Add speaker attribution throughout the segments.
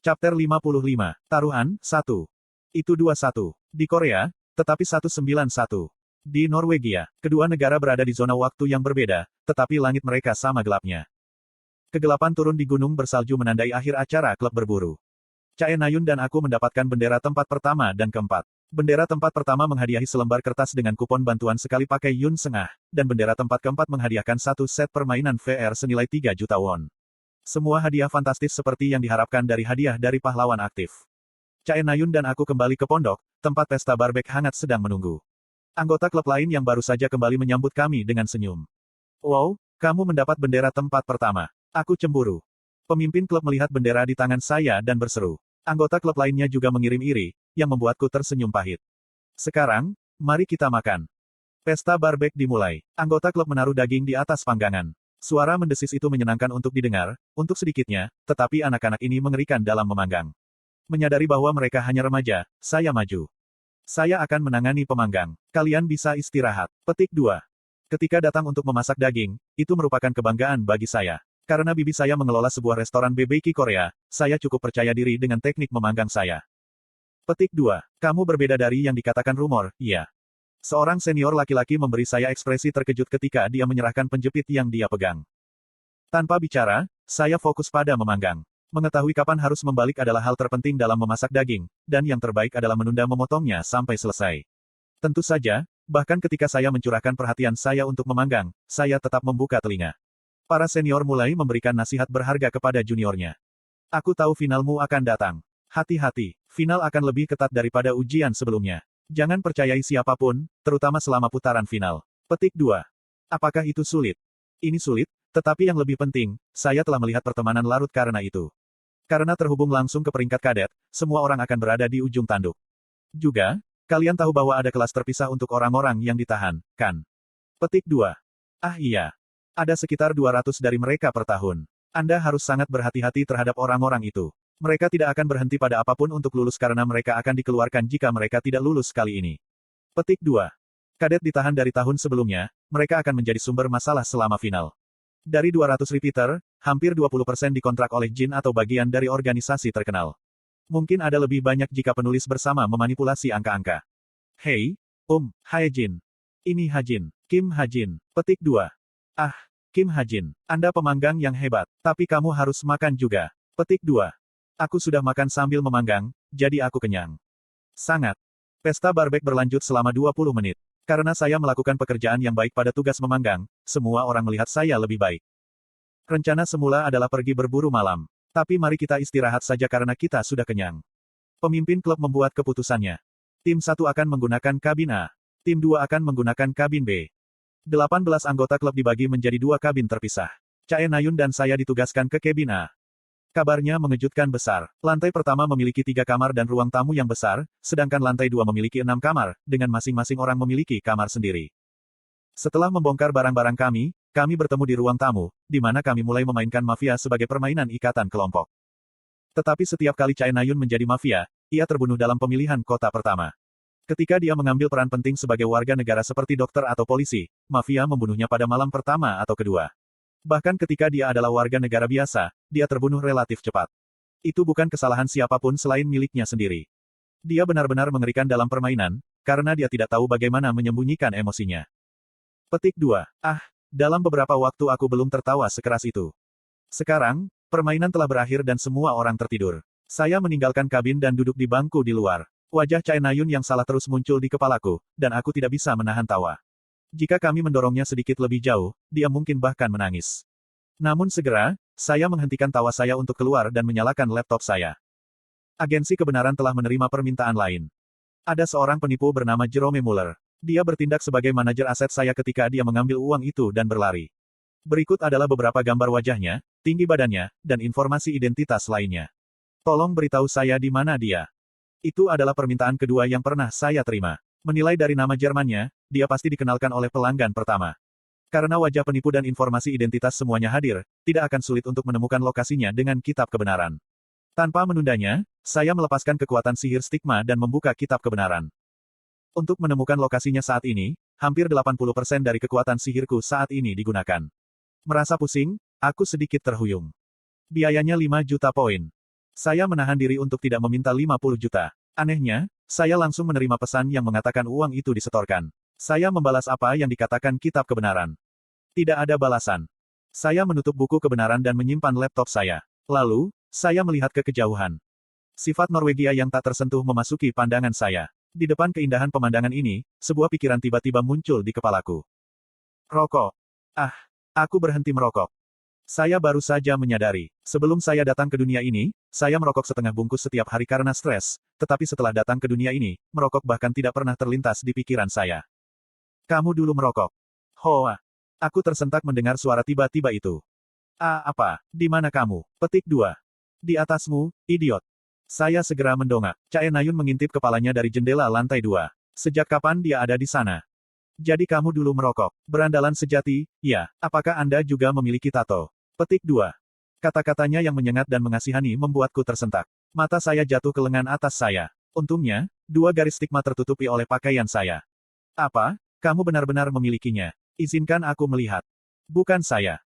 Speaker 1: Chapter 55. Taruhan, 1. Itu 21. Di Korea, tetapi 191. Di Norwegia, kedua negara berada di zona waktu yang berbeda, tetapi langit mereka sama gelapnya. Kegelapan turun di gunung bersalju menandai akhir acara klub berburu. Chae Nayun dan aku mendapatkan bendera tempat pertama dan keempat. Bendera tempat pertama menghadiahi selembar kertas dengan kupon bantuan sekali pakai Yun Sengah, dan bendera tempat keempat menghadiahkan satu set permainan VR senilai 3 juta won. Semua hadiah fantastis seperti yang diharapkan dari hadiah dari pahlawan aktif. Chae Nayun dan aku kembali ke pondok, tempat pesta barbek hangat sedang menunggu. Anggota klub lain yang baru saja kembali menyambut kami dengan senyum. Wow, kamu mendapat bendera tempat pertama. Aku cemburu. Pemimpin klub melihat bendera di tangan saya dan berseru. Anggota klub lainnya juga mengirim iri, yang membuatku tersenyum pahit. Sekarang, mari kita makan. Pesta barbek dimulai. Anggota klub menaruh daging di atas panggangan. Suara mendesis itu menyenangkan untuk didengar, untuk sedikitnya, tetapi anak-anak ini mengerikan dalam memanggang. Menyadari bahwa mereka hanya remaja, saya maju. Saya akan menangani pemanggang. Kalian bisa istirahat. Petik 2. Ketika datang untuk memasak daging, itu merupakan kebanggaan bagi saya. Karena bibi saya mengelola sebuah restoran BBQ Korea, saya cukup percaya diri dengan teknik memanggang saya. Petik 2. Kamu berbeda dari yang dikatakan rumor, iya. Seorang senior laki-laki memberi saya ekspresi terkejut ketika dia menyerahkan penjepit yang dia pegang. Tanpa bicara, saya fokus pada memanggang. Mengetahui kapan harus membalik adalah hal terpenting dalam memasak daging, dan yang terbaik adalah menunda memotongnya sampai selesai. Tentu saja, bahkan ketika saya mencurahkan perhatian saya untuk memanggang, saya tetap membuka telinga. Para senior mulai memberikan nasihat berharga kepada juniornya. Aku tahu finalmu akan datang. Hati-hati, final akan lebih ketat daripada ujian sebelumnya. Jangan percayai siapapun, terutama selama putaran final. Petik 2. Apakah itu sulit? Ini sulit, tetapi yang lebih penting, saya telah melihat pertemanan larut karena itu. Karena terhubung langsung ke peringkat kadet, semua orang akan berada di ujung tanduk. Juga, kalian tahu bahwa ada kelas terpisah untuk orang-orang yang ditahan, kan? Petik 2. Ah iya. Ada sekitar 200 dari mereka per tahun. Anda harus sangat berhati-hati terhadap orang-orang itu. Mereka tidak akan berhenti pada apapun untuk lulus karena mereka akan dikeluarkan jika mereka tidak lulus kali ini. Petik 2. Kadet ditahan dari tahun sebelumnya, mereka akan menjadi sumber masalah selama final. Dari 200 repeater, hampir 20% dikontrak oleh Jin atau bagian dari organisasi terkenal. Mungkin ada lebih banyak jika penulis bersama memanipulasi angka-angka. Hei, Hae-jin. Ini Hajin, Kim Hajin. Petik 2. Ah, Kim Hajin, Anda pemanggang yang hebat, tapi kamu harus makan juga. Petik 2. Aku sudah makan sambil memanggang, jadi aku kenyang. Sangat. Pesta barbek berlanjut selama 20 menit. Karena saya melakukan pekerjaan yang baik pada tugas memanggang, semua orang melihat saya lebih baik. Rencana semula adalah pergi berburu malam. Tapi mari kita istirahat saja karena kita sudah kenyang. Pemimpin klub membuat keputusannya. Tim 1 akan menggunakan kabin A. Tim 2 akan menggunakan kabin B. 18 anggota klub dibagi menjadi 2 kabin terpisah. Chae Nayun dan saya ditugaskan ke kabin A. Kabarnya mengejutkan besar. Lantai pertama memiliki 3 kamar dan ruang tamu yang besar, sedangkan lantai 2 memiliki 6 kamar, dengan masing-masing orang memiliki kamar sendiri. Setelah membongkar barang-barang kami bertemu di ruang tamu, di mana kami mulai memainkan mafia sebagai permainan ikatan kelompok. Tetapi setiap kali Chae Nayun menjadi mafia, ia terbunuh dalam pemilihan kota pertama. Ketika dia mengambil peran penting sebagai warga negara seperti dokter atau polisi, mafia membunuhnya pada malam pertama atau kedua. Bahkan ketika dia adalah warga negara biasa, dia terbunuh relatif cepat. Itu bukan kesalahan siapapun selain miliknya sendiri. Dia benar-benar mengerikan dalam permainan, karena dia tidak tahu bagaimana menyembunyikan emosinya. Petik 2. Ah, dalam beberapa waktu aku belum tertawa sekeras itu. Sekarang, permainan telah berakhir dan semua orang tertidur. Saya meninggalkan kabin dan duduk di bangku di luar. Wajah Chae Nayun yang salah terus muncul di kepalaku, dan aku tidak bisa menahan tawa. Jika kami mendorongnya sedikit lebih jauh, dia mungkin bahkan menangis. Namun segera, saya menghentikan tawa saya untuk keluar dan menyalakan laptop saya. Agensi kebenaran telah menerima permintaan lain. Ada seorang penipu bernama Jerome Muller. Dia bertindak sebagai manajer aset saya ketika dia mengambil uang itu dan berlari. Berikut adalah beberapa gambar wajahnya, tinggi badannya, dan informasi identitas lainnya. Tolong beritahu saya di mana dia. Itu adalah permintaan kedua yang pernah saya terima. Menilai dari nama Jermannya, dia pasti dikenalkan oleh pelanggan pertama. Karena wajah penipu dan informasi identitas semuanya hadir, tidak akan sulit untuk menemukan lokasinya dengan kitab kebenaran. Tanpa menundanya, saya melepaskan kekuatan sihir stigma dan membuka kitab kebenaran. Untuk menemukan lokasinya saat ini, hampir 80% dari kekuatan sihirku saat ini digunakan. Merasa pusing, aku sedikit terhuyung. Biayanya 5 juta poin. Saya menahan diri untuk tidak meminta 50 juta. Anehnya, saya langsung menerima pesan yang mengatakan uang itu disetorkan. Saya membalas apa yang dikatakan kitab kebenaran. Tidak ada balasan. Saya menutup buku kebenaran dan menyimpan laptop saya. Lalu, saya melihat ke kejauhan. Sifat Norwegia yang tak tersentuh memasuki pandangan saya. Di depan keindahan pemandangan ini, sebuah pikiran tiba-tiba muncul di kepalaku. Rokok. Ah, aku berhenti merokok. Saya baru saja menyadari, sebelum saya datang ke dunia ini, saya merokok setengah bungkus setiap hari karena stres, tetapi setelah datang ke dunia ini, merokok bahkan tidak pernah terlintas di pikiran saya. Kamu dulu merokok. Hoa. Aku tersentak mendengar suara tiba-tiba itu. Apa? Di mana kamu? Petik 2. Di atasmu, idiot. Saya segera mendongak. Chae Nayun mengintip kepalanya dari jendela lantai 2. Sejak kapan dia ada di sana? Jadi kamu dulu merokok. Berandalan sejati, ya. Apakah Anda juga memiliki tato? Petik 2. Kata-katanya yang menyengat dan mengasihani membuatku tersentak. Mata saya jatuh ke lengan atas saya. Untungnya, 2 garis stigma tertutupi oleh pakaian saya. Apa? Kamu benar-benar memilikinya. Izinkan aku melihat. Bukan saya.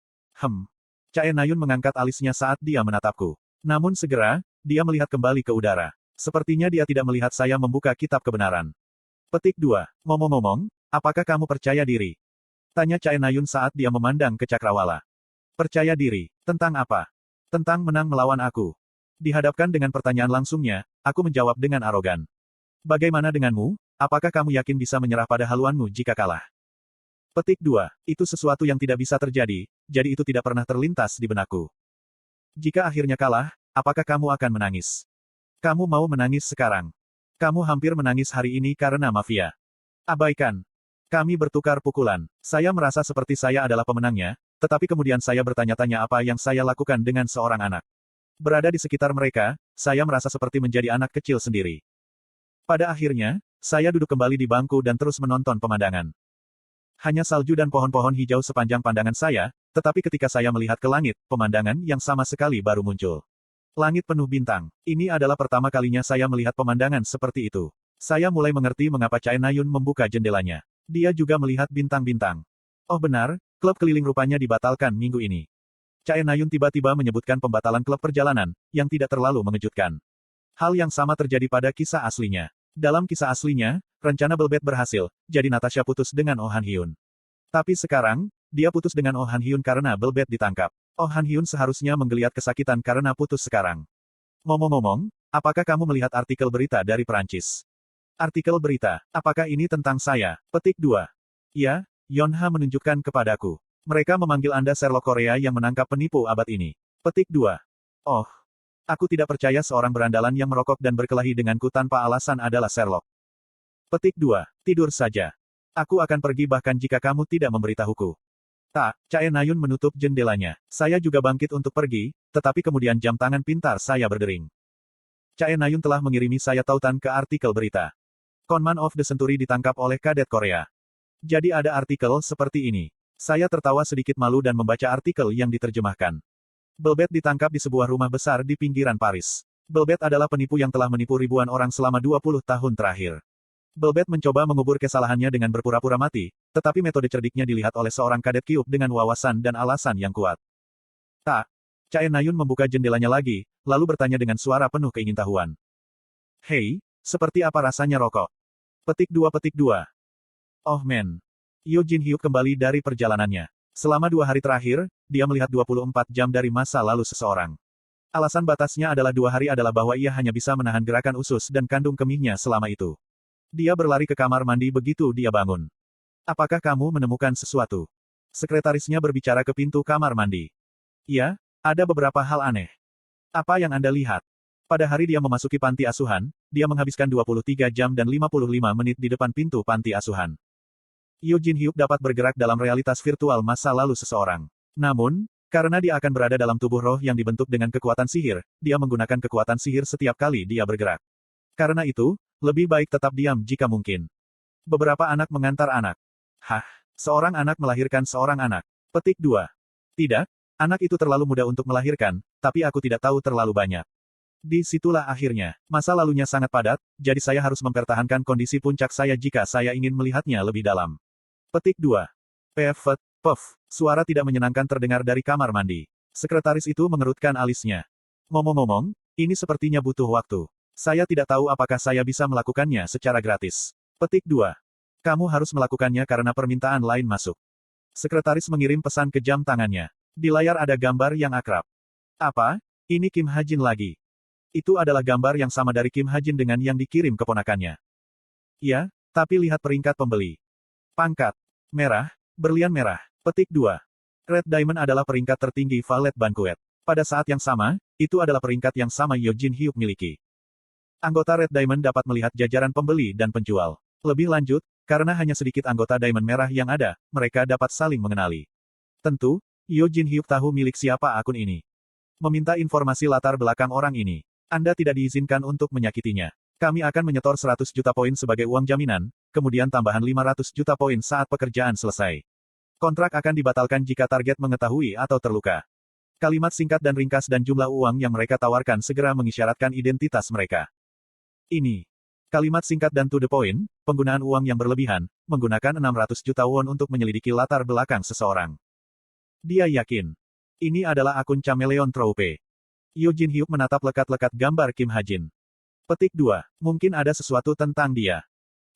Speaker 1: Chae Nayun mengangkat alisnya saat dia menatapku. Namun segera, dia melihat kembali ke udara. Sepertinya dia tidak melihat saya membuka kitab kebenaran. Petik 2. Ngomong-ngomong, apakah kamu percaya diri? Tanya Chae Nayun saat dia memandang ke cakrawala. Percaya diri. Tentang apa? Tentang menang melawan aku. Dihadapkan dengan pertanyaan langsungnya, aku menjawab dengan arogan. Bagaimana denganmu? Apakah kamu yakin bisa menyerah pada haluanmu jika kalah? Petik 2. Itu sesuatu yang tidak bisa terjadi, jadi itu tidak pernah terlintas di benakku. Jika akhirnya kalah, apakah kamu akan menangis? Kamu mau menangis sekarang? Kamu hampir menangis hari ini karena mafia. Abaikan. Kami bertukar pukulan. Saya merasa seperti saya adalah pemenangnya, tetapi kemudian saya bertanya-tanya apa yang saya lakukan dengan seorang anak. Berada di sekitar mereka, saya merasa seperti menjadi anak kecil sendiri. Pada akhirnya, saya duduk kembali di bangku dan terus menonton pemandangan. Hanya salju dan pohon-pohon hijau sepanjang pandangan saya, tetapi ketika saya melihat ke langit, pemandangan yang sama sekali baru muncul. Langit penuh bintang. Ini adalah pertama kalinya saya melihat pemandangan seperti itu. Saya mulai mengerti mengapa Chae Nayun membuka jendelanya. Dia juga melihat bintang-bintang. Oh benar, klub keliling rupanya dibatalkan minggu ini. Chae Nayun tiba-tiba menyebutkan pembatalan klub perjalanan, yang tidak terlalu mengejutkan. Hal yang sama terjadi pada kisah aslinya. Dalam kisah aslinya, rencana Belbet berhasil, jadi Natasha putus dengan Oh Han Hyun. Tapi sekarang, dia putus dengan Oh Han Hyun karena Belbet ditangkap. Oh Han Hyun seharusnya menggeliat kesakitan karena putus sekarang. Ngomong-ngomong, apakah kamu melihat artikel berita dari Perancis? Artikel berita, apakah ini tentang saya? Petik 2. Ya, Yonha menunjukkan kepadaku. Mereka memanggil Anda Sherlock Korea yang menangkap penipu abad ini. Petik 2. Oh. Aku tidak percaya seorang berandalan yang merokok dan berkelahi denganku tanpa alasan adalah Sherlock. Petik 2. Tidur saja. Aku akan pergi bahkan jika kamu tidak memberitahuku. Tak, Chae Nayun menutup jendelanya. Saya juga bangkit untuk pergi, tetapi kemudian jam tangan pintar saya berdering. Chae Nayun telah mengirimi saya tautan ke artikel berita. Conman of the Century ditangkap oleh kadet Korea. Jadi ada artikel seperti ini. Saya tertawa sedikit malu dan membaca artikel yang diterjemahkan. Belbet ditangkap di sebuah rumah besar di pinggiran Paris. Belbet adalah penipu yang telah menipu ribuan orang selama 20 tahun terakhir. Belbet mencoba mengubur kesalahannya dengan berpura-pura mati, tetapi metode cerdiknya dilihat oleh seorang kadet Kyuup dengan wawasan dan alasan yang kuat. Tak. Chae Nayun membuka jendelanya lagi, lalu bertanya dengan suara penuh keingintahuan. Hei, seperti apa rasanya rokok? Petik 2. Oh man. Yoo Jin Hyuk kembali dari perjalanannya. Selama 2 hari terakhir, dia melihat 24 jam dari masa lalu seseorang. Alasan batasnya adalah 2 hari adalah bahwa ia hanya bisa menahan gerakan usus dan kandung kemihnya selama itu. Dia berlari ke kamar mandi begitu dia bangun. Apakah kamu menemukan sesuatu? Sekretarisnya berbicara ke pintu kamar mandi. Ya, ada beberapa hal aneh. Apa yang Anda lihat? Pada hari dia memasuki panti asuhan, dia menghabiskan 23 jam dan 55 menit di depan pintu panti asuhan. Yoo Jin Hyuk dapat bergerak dalam realitas virtual masa lalu seseorang. Namun, karena dia akan berada dalam tubuh roh yang dibentuk dengan kekuatan sihir, dia menggunakan kekuatan sihir setiap kali dia bergerak. Karena itu, lebih baik tetap diam jika mungkin. Beberapa anak mengantar anak. Seorang anak melahirkan seorang anak. Petik 2. Tidak, anak itu terlalu muda untuk melahirkan, tapi aku tidak tahu terlalu banyak. Disitulah akhirnya. Masa lalunya sangat padat, jadi saya harus mempertahankan kondisi puncak saya jika saya ingin melihatnya lebih dalam. Petik 2. Puff. Suara tidak menyenangkan terdengar dari kamar mandi. Sekretaris itu mengerutkan alisnya. Ngomong-ngomong, Ini sepertinya butuh waktu. Saya tidak tahu apakah saya bisa melakukannya secara gratis. Petik 2. Kamu harus melakukannya karena permintaan lain masuk. Sekretaris mengirim pesan ke jam tangannya. Di layar ada gambar yang akrab. Apa? Ini Kim Ha-jin lagi. Itu adalah gambar yang sama dari Kim Ha-jin dengan yang dikirim keponakannya. Ya, tapi lihat peringkat pembeli. Pangkat. Merah, berlian merah. Petik 2. Red Diamond adalah peringkat tertinggi Valet Banquet. Pada saat yang sama, itu adalah peringkat yang sama Yo Jin Hyuk miliki. Anggota Red Diamond dapat melihat jajaran pembeli dan penjual. Lebih lanjut, karena hanya sedikit anggota Diamond Merah yang ada, mereka dapat saling mengenali. Tentu, Yo Jin Hyuk tahu milik siapa akun ini. Meminta informasi latar belakang orang ini. Anda tidak diizinkan untuk menyakitinya. Kami akan menyetor 100 juta poin sebagai uang jaminan, kemudian tambahan 500 juta poin saat pekerjaan selesai. Kontrak akan dibatalkan jika target mengetahui atau terluka. Kalimat singkat dan ringkas dan jumlah uang yang mereka tawarkan segera mengisyaratkan identitas mereka. Ini. Kalimat singkat dan to the point, penggunaan uang yang berlebihan, menggunakan 600 juta won untuk menyelidiki latar belakang seseorang. Dia yakin. Ini adalah akun Chameleon Troupe. Yo Jin Hyuk menatap lekat-lekat gambar Kim Ha-jin. Petik 2. Mungkin ada sesuatu tentang dia.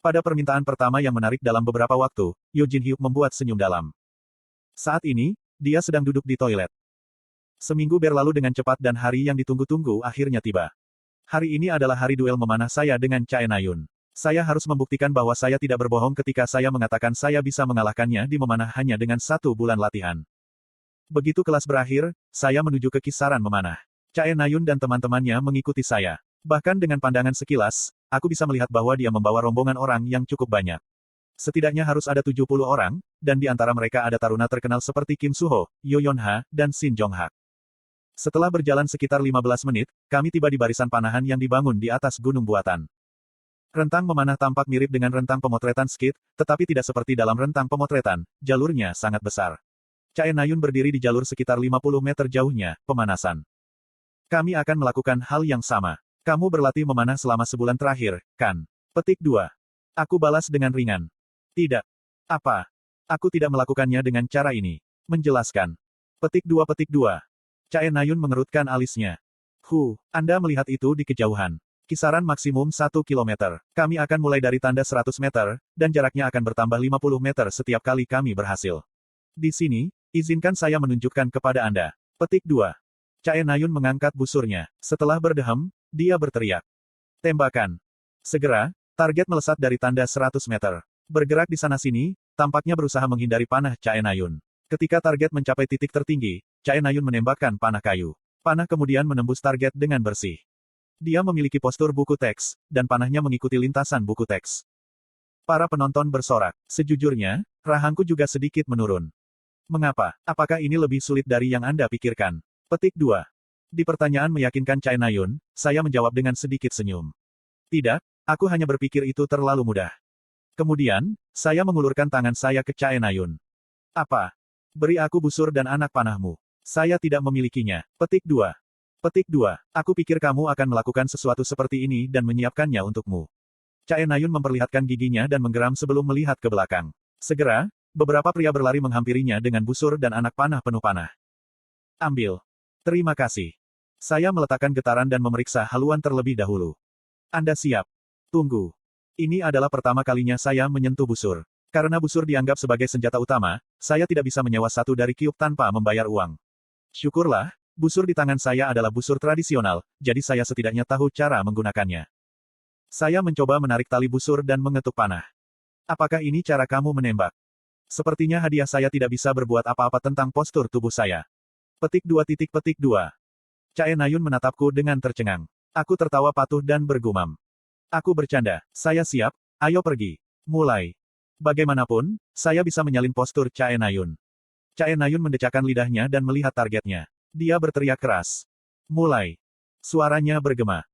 Speaker 1: Pada permintaan pertama yang menarik dalam beberapa waktu, Yo Jin Hyuk membuat senyum dalam. Saat ini, dia sedang duduk di toilet. Seminggu berlalu dengan cepat dan hari yang ditunggu-tunggu akhirnya tiba. Hari ini adalah hari duel memanah saya dengan Chae Na-yun. Saya harus membuktikan bahwa saya tidak berbohong ketika saya mengatakan saya bisa mengalahkannya di memanah hanya dengan 1 bulan latihan. Begitu kelas berakhir, saya menuju ke kisaran memanah. Chae Na-yun dan teman-temannya mengikuti saya. Bahkan dengan pandangan sekilas, aku bisa melihat bahwa dia membawa rombongan orang yang cukup banyak. Setidaknya harus ada 70 orang, dan di antara mereka ada taruna terkenal seperti Kim Suho, Yo Yeon-ha, dan Shin Jong-hak. Setelah berjalan sekitar 15 menit, kami tiba di barisan panahan yang dibangun di atas gunung buatan. Rentang memanah tampak mirip dengan rentang pemotretan skit, tetapi tidak seperti dalam rentang pemotretan, jalurnya sangat besar. Chae Na-yun berdiri di jalur sekitar 50 meter jauhnya, pemanasan. Kami akan melakukan hal yang sama. Kamu berlatih memanah selama sebulan terakhir, kan? Petik 2. Aku balas dengan ringan. Tidak. Apa? Aku tidak melakukannya dengan cara ini. Menjelaskan. Petik 2. Petik 2. Chae Na-yun mengerutkan alisnya. Anda melihat itu di kejauhan. Kisaran maksimum 1 kilometer. Kami akan mulai dari tanda 100 meter, dan jaraknya akan bertambah 50 meter setiap kali kami berhasil. Di sini, izinkan saya menunjukkan kepada Anda. Petik 2. Chae Na-yun mengangkat busurnya. Setelah berdeham, dia berteriak. Tembakan. Segera, target melesat dari tanda 100 meter. Bergerak di sana-sini, tampaknya berusaha menghindari panah Chae Na-yun. Ketika target mencapai titik tertinggi, Chae Na-yun menembakkan panah kayu. Panah kemudian menembus target dengan bersih. Dia memiliki postur buku teks, dan panahnya mengikuti lintasan buku teks. Para penonton bersorak. Sejujurnya, rahangku juga sedikit menurun. Mengapa? Apakah ini lebih sulit dari yang Anda pikirkan? Petik 2. Di pertanyaan meyakinkan Chae Na-yun, saya menjawab dengan sedikit senyum. Tidak, aku hanya berpikir itu terlalu mudah. Kemudian, saya mengulurkan tangan saya ke Chae Na-yun. Apa? Beri aku busur dan anak panahmu. Saya tidak memilikinya. Petik 2. Petik 2. Aku pikir kamu akan melakukan sesuatu seperti ini dan menyiapkannya untukmu. Chae Na-yun memperlihatkan giginya dan menggeram sebelum melihat ke belakang. Segera, beberapa pria berlari menghampirinya dengan busur dan anak panah penuh panah. Ambil. Terima kasih. Saya meletakkan getaran dan memeriksa haluan terlebih dahulu. Anda siap? Tunggu. Ini adalah pertama kalinya saya menyentuh busur. Karena busur dianggap sebagai senjata utama, saya tidak bisa menyewa satu dari Kyuk tanpa membayar uang. Syukurlah, busur di tangan saya adalah busur tradisional, jadi saya setidaknya tahu cara menggunakannya. Saya mencoba menarik tali busur dan mengetuk panah. Apakah ini cara kamu menembak? Sepertinya hadiah saya tidak bisa berbuat apa-apa tentang postur tubuh saya. Petik 2. Petik 2. Chae Na-yun menatapku dengan tercengang. Aku tertawa patuh dan bergumam. Aku bercanda, saya siap, ayo pergi. Mulai. Bagaimanapun, saya bisa menyalin postur Chae Na-yun. Chae Na-yun mendecakkan lidahnya dan melihat targetnya. Dia berteriak keras. Mulai. Suaranya bergema.